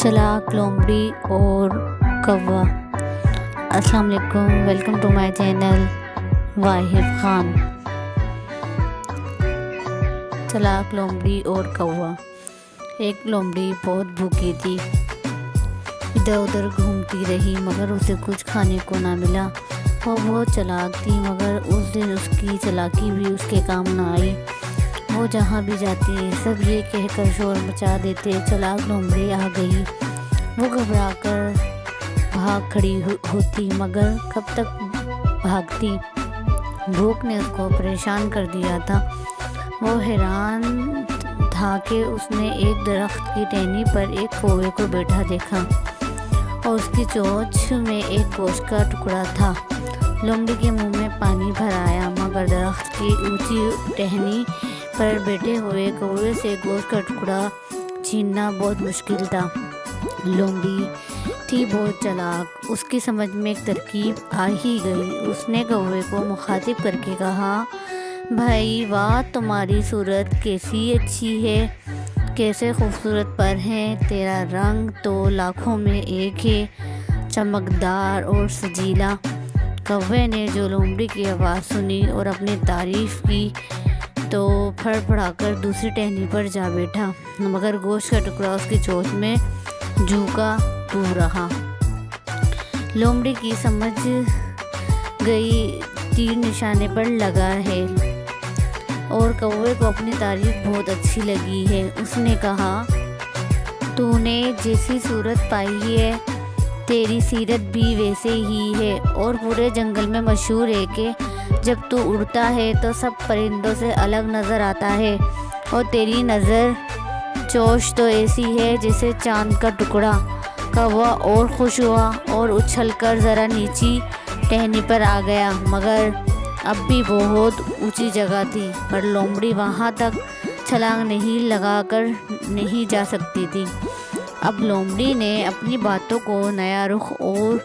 چلاک لومڑی اور کوا۔ السلام علیکم، ویلکم ٹو مائی چینل واحد خان۔ چلاک لومڑی اور کوا۔ ایک لومڑی بہت بھوکی تھی، ادھر ادھر گھومتی رہی مگر اسے کچھ کھانے کو نہ ملا۔ وہ بہت چلاک تھی مگر اس دن اس کی چلاکی بھی اس کے کام نہ آئی۔ وہ جہاں بھی جاتی سب یہ کہہ کر شور مچا دیتے، چلاک لومڑی آ گئی۔ وہ گھبرا کر بھاگ کھڑی ہوتی مگر کب تک بھاگتی، بھوک نے اس کو پریشان کر دیا تھا۔ وہ حیران تھا کہ اس نے ایک درخت کی ٹہنی پر ایک کوے کو بیٹھا دیکھا اور اس کی چونچ میں ایک گوشت کا ٹکڑا تھا۔ لومڑی کے منہ میں پانی بھر آیا مگر درخت کی اونچی ٹہنی پر بیٹھے ہوئے کوے سے گوشت کا ٹکڑا چھیننا بہت مشکل تھا۔ لومڑی تھی بہت چلاک، اس کی سمجھ میں ایک ترکیب آ ہی گئی۔ اس نے کوے کو مخاطب کر کے کہا، بھائی واہ، تمہاری صورت کیسی اچھی ہے، کیسے خوبصورت پر ہے، تیرا رنگ تو لاکھوں میں ایک ہے، چمکدار اور سجیلا۔ کوے نے جو لومڑی کی آواز سنی اور اپنی تعریف کی تو پھڑ پڑا کر دوسری ٹہنی پر جا بیٹھا مگر گوشت کا ٹکڑا اس کی چونچ میں جوں کا توں رہا۔ لومڑی کی سمجھ گئی تیر نشانے پر لگا ہے اور کوے کو اپنی تعریف بہت اچھی لگی ہے۔ اس نے کہا، تو نے جیسی صورت پائی ہے تیری سیرت بھی ویسے ہی ہے اور پورے جنگل میں مشہور ہے کہ جب تو اڑتا ہے تو سب پرندوں سے الگ نظر آتا ہے اور تیری نظر چونچ تو ایسی ہے جیسے چاند کا ٹکڑا۔ کوا اور خوش ہوا اور اچھل کر ذرا نیچی ٹہنی پر آ گیا مگر اب بھی بہت اونچی جگہ تھی پر لومڑی وہاں تک چھلانگ نہیں لگا کر نہیں جا سکتی تھی۔ اب لومڑی نے اپنی باتوں کو نیا رخ اور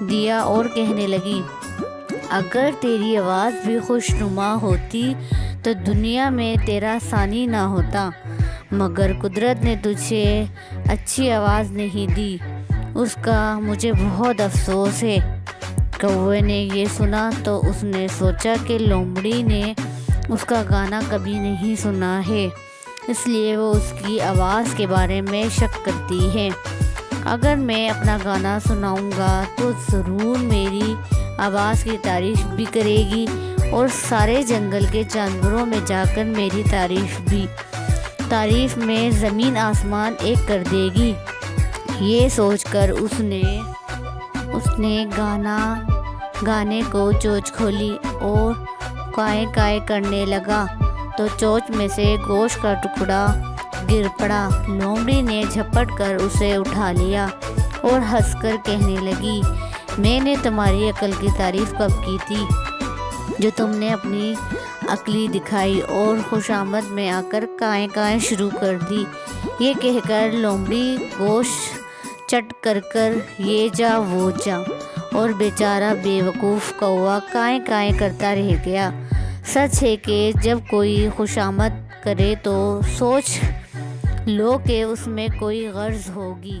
دیا اور کہنے لگی، اگر تیری آواز بھی خوش نما ہوتی تو دنیا میں تیرا ثانی نہ ہوتا، مگر قدرت نے تجھے اچھی آواز نہیں دی، اس کا مجھے بہت افسوس ہے۔ کوے نے یہ سنا تو اس نے سوچا کہ لومڑی نے اس کا گانا کبھی نہیں سنا ہے، اس لیے وہ اس کی آواز کے بارے میں شک کرتی ہے۔ اگر میں اپنا گانا سناؤں گا تو ضرور میری آواز کی تعریف بھی کرے گی اور سارے جنگل کے جانوروں میں جا کر میری تعریف میں زمین آسمان ایک کر دے گی۔ یہ سوچ کر اس نے گانے کو چونچ کھولی اور کائیں کائیں کرنے لگا تو چونچ میں سے گوشت کا ٹکڑا گر پڑا۔ لومڑی نے جھپٹ کر اسے اٹھا لیا اور ہنس کر کہنے لگی، میں نے تمہاری عقل کی تعریف کب کی تھی جو تم نے اپنی عقلی دکھائی اور خوش آمد میں آ کر کائیں کائیں شروع کر دی۔ یہ کہہ کر لومڑی گوشت چٹ کر یہ جا وہ جا اور بیچارہ بے وقوف کوا کائیں کائیں کرتا رہ گیا۔ سچ ہے کہ جب کوئی خوش آمد کرے تو سوچ لو کہ اس میں کوئی غرض ہوگی۔